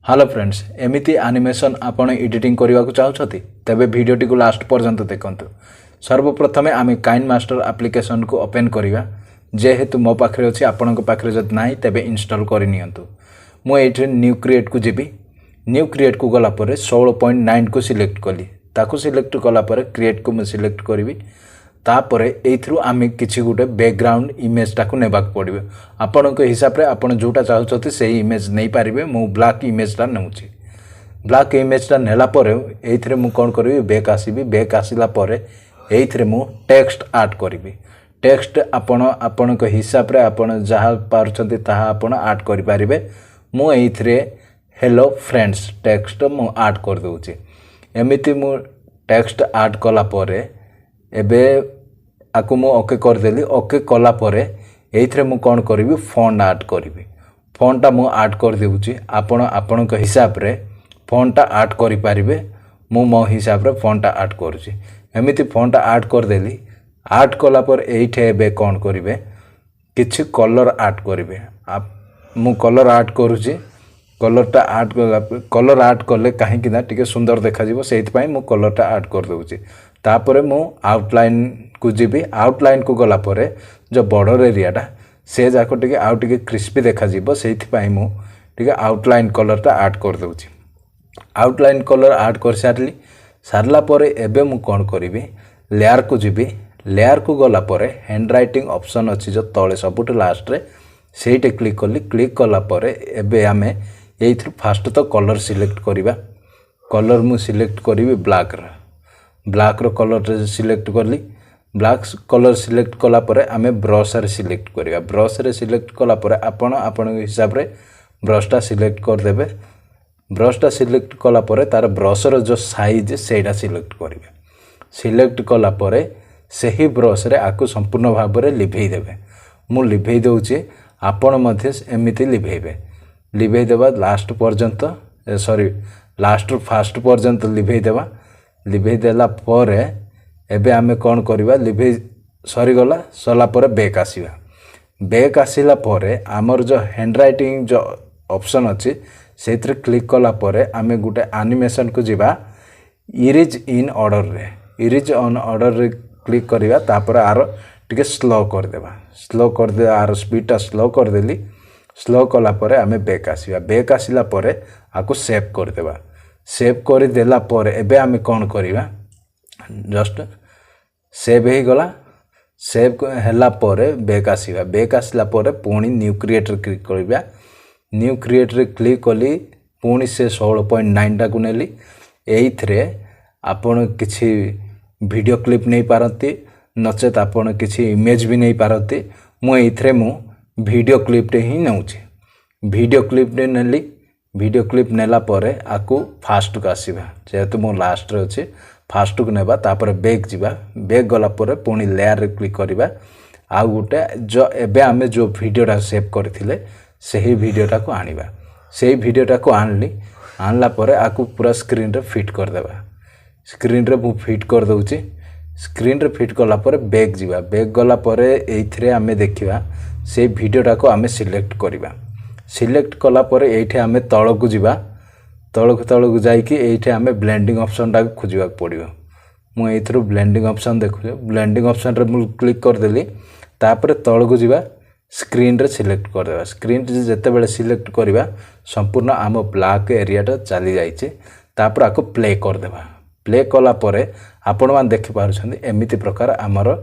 Hello friends एमिति animation आपण editing करने को चाहते तेबे वीडियोटी को लास्ट पर्यंत देखंतु। सर्वप्रथमे आम काइन मास्टर एप्लिकेशन को ओपन करवा जेहेतु मो पाखे अच्छी आपण पाखे जब ना तेबे इंस्टॉल करनियंतु। मुझे न्यू क्रिएट को जीवी न्यू क्रिएट को गलापर 16.9 को सिलेक्ट कली ताको सिलेक्ट कलापर क्रिएट को मुझे सिलेक्ट करी तापर एथरू आम किसी गोटे बैकग्राउंड इमेजटा को नेबाक पड़े आपण हिसाब से आपड़ जोटा चाहते से इमेज नहीं पारे मु ब्लैक इमेजटा नौची ब्लैक इमेजटा नेलापर ये मुझे कौन करी बैक आसबि बैक आसला ये मु टेक्स्ट ऐड करी टेक्स्ट आपण हिसाब से आपण जहाँ पार्टी ताहा आपण ऐड करें मुझे हेलो फ्रेंड्स टेक्स्ट मु ऐड कर दूची एमिति मु टेक्स्ट ऐड कलापर एबे आकु मु ओके करदेली ओके कला परे एइथरे मु कोन करिवि फॉन्ट ऐड करिवि फॉन्टटा मु ऐड कर देउची आपण के हिसाब रे फॉन्टटा ऐड करि पारिबे मु मो हिसाब रे फॉन्टटा ऐड करूची एमिति फॉन्टटा ऐड कर देली ऐड कला पर एइठे एबे कोन करिवे किछि कलर ऐड करिवे मु कलर ऐड करूची कलरटा ऐड कलर ऐड कले काहे कि ना टिके सुंदर देखा जिवो सेहि पई मु कलरटा ऐड कर देउची तापर मु आउटलाइन को जीवी आउटलाइन को गला परे जो बॉर्डर एरियाटा से जाक टिके आउ टिके क्रिस्पी देखा जिवो सेहि पई मु टिके आउटलाइन कलरटा ऐड कर देउची आउटलाइन कलर ऐड कर सारला परे एबे मु कोन करिवि लेयर को जीवी लेयर को गला परे हैंड राइटिंग ऑप्शन अछि जो तळे सबुट लास्ट रे सेइटे क्लिक कली क्लिक कला परे एबे आमे एइथ्रु फास्ट तो कलर सिलेक्ट करिवा कलर मु सिलेक्ट करिवि ब्लैक रो कलर सिलेक्ट करली ब्लैक कलर सिलेक्ट कला परे आमे ब्रश रे सिलेक्ट करिवा ब्रश रे सिलेक्ट कला परे आपण हिसाब रे ब्रशटा सिलेक्ट कर देबे ब्रशटा सिलेक्ट कला परे तार ब्रश रो जो साइज सेटा सिलेक्ट करिवे सिलेक्ट कला परे सही ब्रश रे आकु संपूर्ण भाव रे लिभेई देबे मु लिभेई दउची आपण मध्ये एमिति लिभेई देबा लास्ट पर्यंत सॉरी लास्ट फास्ट पर्यंत लिभेई देबा लिभेई देला परे एबे आमे कोन करबा लिभेई सरी गला सला परे बैक आसिला परे आमर जो हैंड राइटिंग जो ऑप्शन अछि सेथरे क्लिक कला परे आमे गुटे एनिमेशन को जिबा इरेज इन ऑर्डर रे इरेज ऑन ऑर्डर रे क्लिक करिवा तापर आरो टिके स्लो कर दे आरो स्पीडटा स्लो कर देली स्लो कला परे आमे बैक आसिला परे आकु सेव कर देबा सेव कर देला परे एबे आमे कोन करिवा जस्ट सेव हे गला सेव हैला परे बैक आसिला परे पुणी न्यू क्रिएट रे क्लिक करिवा न्यू क्रिएट रे क्लिक कली पुणी से 16.9 टा को नेली एइथरे आपण किछि वीडियो क्लिप नहीं पारती नचेत आपण किछि इमेज भी नहीं पारती मु एइथरे मु वीडियो क्लिप टे ही नउची वीडियो क्लिप टे नेली वीडियो क्लिप नेला परे आकु फास्ट को आसीबा जेहेतु मो लास्ट रे अछि फास्ट को नेबा तापर बैक जिबा बैक गला परे पुणी लेयर रे क्लिक करिबा आ गुटे जो एबे आमे जो वीडियोटा सेव करथिले सही वीडियोटा को आनिबा सही वीडियोटा को आनला परे आकु पूरा स्क्रीन रे फिट कर देबा स्क्रीन रे मु फिट कर दउची स्क्रीन रे फिट कला परे बैक जिबा बैक गला परे एइथरे आमे देखिबा से वीडियोटा को आमे सिलेक्ट करिबा सिलेक्ट कला परे एइठे आमे तळ को जिबा तळ को जाई कि एइठे आमे ब्लेंडिंग ऑप्शन टा खोजिबा पड़िबो मु एइथरो ब्लेंडिंग ऑप्शन देखु ब्लेंडिंग ऑप्शन रे मु क्लिक कर देली तापर तळ को जिबा स्क्रीन रे सिलेक्ट कर देबा स्क्रीन रे जते बेले सिलेक्ट करिबा संपूर्ण आम ब्लैक एरियाटा चली जाइछे तापर आको प्ले कर देबा प्ले कला परे आपण मान देखि पारुछन एमिति प्रकार हमर